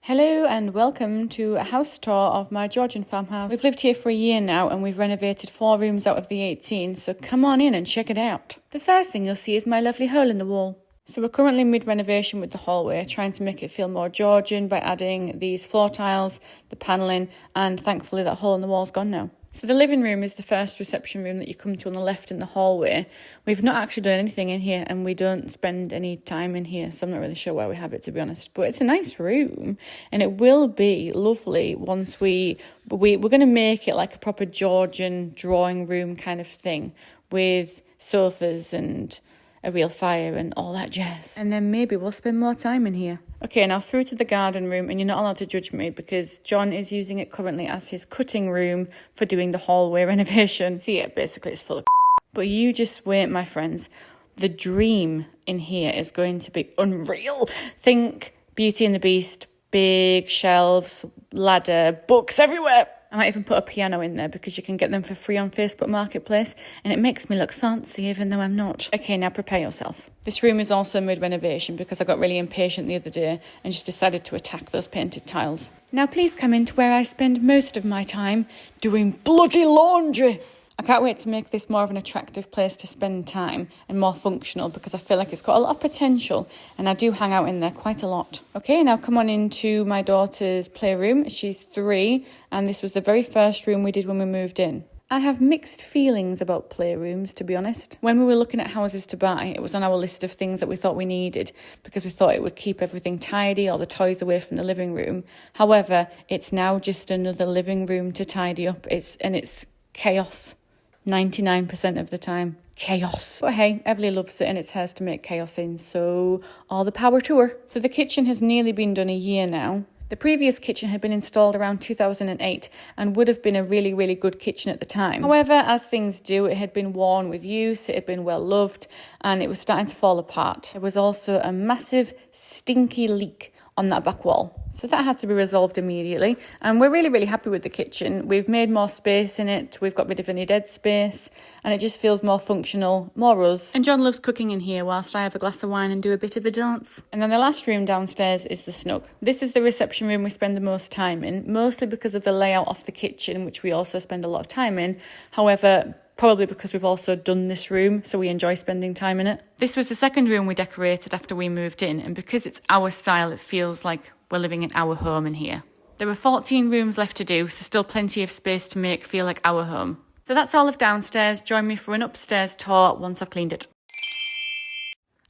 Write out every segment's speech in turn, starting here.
Hello and welcome to a house tour of my Georgian farmhouse. We've lived here for a year now and we've renovated 4 rooms out of the 18, so come on in and check it out. The first thing you'll see is my lovely hole in the wall. So we're currently mid-renovation with the hallway, trying to make it feel more Georgian by adding these floor tiles, the panelling, and thankfully that hole in the wall's gone now. So the living room is the first reception room that you come to on the left in the hallway. We've not actually done anything in here and we don't spend any time in here, so I'm not really sure where we have it, to be honest. But it's a nice room and it will be lovely once we're going to make it like a proper Georgian drawing room kind of thing with sofas and a real fire and all that jazz. And then maybe we'll spend more time in here. Okay, now through to the garden room, and you're not allowed to judge me because John is using it currently as his cutting room for doing the hallway renovation. So yeah, basically it's full of But you just wait, my friends. The dream in here is going to be unreal. Think Beauty and the Beast, big shelves, ladder, books everywhere. I might even put a piano in there because you can get them for free on Facebook Marketplace and it makes me look fancy even though I'm not. Okay, now prepare yourself. This room is also mid-renovation because I got really impatient the other day and just decided to attack those painted tiles. Now please come into where I spend most of my time doing bloody laundry. I can't wait to make this more of an attractive place to spend time and more functional because I feel like it's got a lot of potential and I do hang out in there quite a lot. Okay, now come on into my daughter's playroom. She's 3 and this was the very first room we did when we moved in. I have mixed feelings about playrooms, to be honest. When we were looking at houses to buy, it was on our list of things that we thought we needed because we thought it would keep everything tidy, all the toys away from the living room. However, it's now just another living room to tidy up. It's chaos. 99% of the time, chaos. But hey, Everly loves it and it's hers to make chaos in, so all the power to her. So the kitchen has nearly been done a year now. The previous kitchen had been installed around 2008 and would have been a really, really good kitchen at the time. However, as things do, it had been worn with use, it had been well loved, and it was starting to fall apart. There was also a massive stinky leak on that back wall. So that had to be resolved immediately. And we're really, really happy with the kitchen. We've made more space in it. We've got rid of any dead space and it just feels more functional, more us. And John loves cooking in here whilst I have a glass of wine and do a bit of a dance. And then the last room downstairs is the Snug. This is the reception room we spend the most time in, mostly because of the layout of the kitchen, which we also spend a lot of time in. However, probably because we've also done this room, so we enjoy spending time in it. This was the second room we decorated after we moved in, and because it's our style, it feels like we're living in our home in here. There are 14 rooms left to do, so still plenty of space to make feel like our home. So that's all of downstairs. Join me for an upstairs tour once I've cleaned it.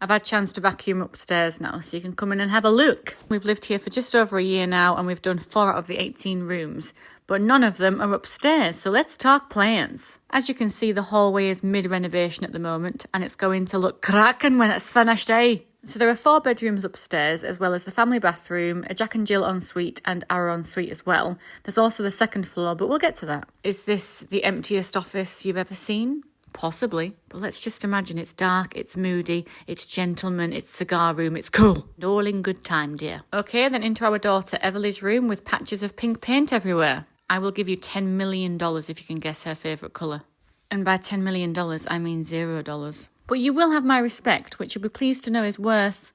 I've had a chance to vacuum upstairs now, so you can come in and have a look. We've lived here for just over a year now, and we've done 4 out of the 18 rooms, but none of them are upstairs, so let's talk plans. As you can see, the hallway is mid-renovation at the moment, and it's going to look cracking when it's finished, eh? So there are 4 bedrooms upstairs, as well as the family bathroom, a Jack and Jill ensuite, and our ensuite as well. There's also the second floor, but we'll get to that. Is this the emptiest office you've ever seen? Possibly, but let's just imagine it's dark, it's moody, it's gentleman, it's cigar room, it's cool. And all in good time, dear. Okay, then into our daughter Everly's room with patches of pink paint everywhere. I will give you $10 million if you can guess her favourite colour. And by $10 million, I mean $0. But you will have my respect, which you'll be pleased to know is worth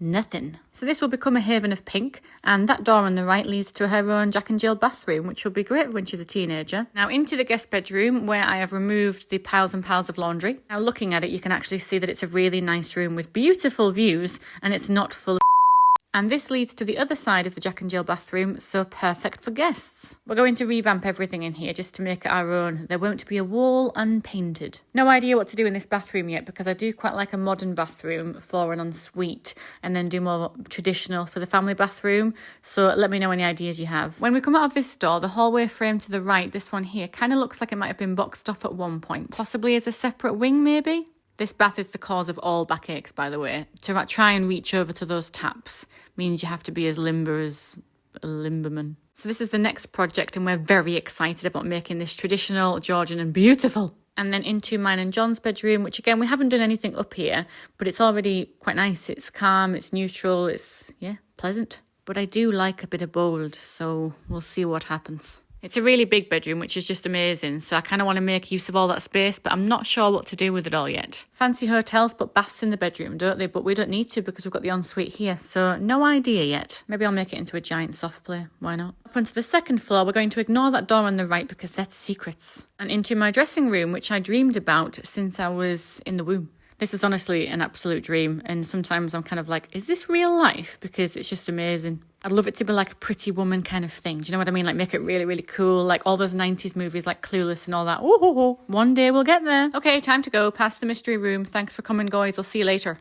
nothing. So this will become a haven of pink, and that door on the right leads to her own Jack and Jill bathroom, which will be great when she's a teenager. Now into the guest bedroom, where I have removed the piles and piles of laundry. Now looking at it, you can actually see that it's a really nice room with beautiful views, and it's not full of and this leads to the other side of the Jack and Jill bathroom, so perfect for guests. We're going to revamp everything in here just to make it our own. There won't be a wall unpainted. No idea what to do in this bathroom yet because I do quite like a modern bathroom for an ensuite and then do more traditional for the family bathroom. So let me know any ideas you have. When we come out of this door, the hallway frame to the right, this one here, kind of looks like it might have been boxed off at one point. Possibly as a separate wing maybe? This bath is the cause of all backaches, by the way. To try and reach over to those taps means you have to be as limber as a limberman. So this is the next project and we're very excited about making this traditional, Georgian and beautiful. And then into mine and John's bedroom, which again, we haven't done anything up here, but it's already quite nice. It's calm, it's neutral, it's, pleasant. But I do like a bit of bold, so we'll see what happens. It's a really big bedroom, which is just amazing. So I kind of want to make use of all that space, but I'm not sure what to do with it all yet. Fancy hotels put baths in the bedroom, don't they? But we don't need to because we've got the ensuite here. So no idea yet. Maybe I'll make it into a giant soft play. Why not? Up onto the second floor, we're going to ignore that door on the right because that's secrets. And into my dressing room, which I dreamed about since I was in the womb. This is honestly an absolute dream. And sometimes I'm kind of like, is this real life? Because it's just amazing. I'd love it to be like a Pretty Woman kind of thing. Do you know what I mean? Like make it really, really cool. Like all those 90s movies like Clueless and all that. Ooh, one day we'll get there. Okay, time to go past the mystery room. Thanks for coming, guys. I'll see you later.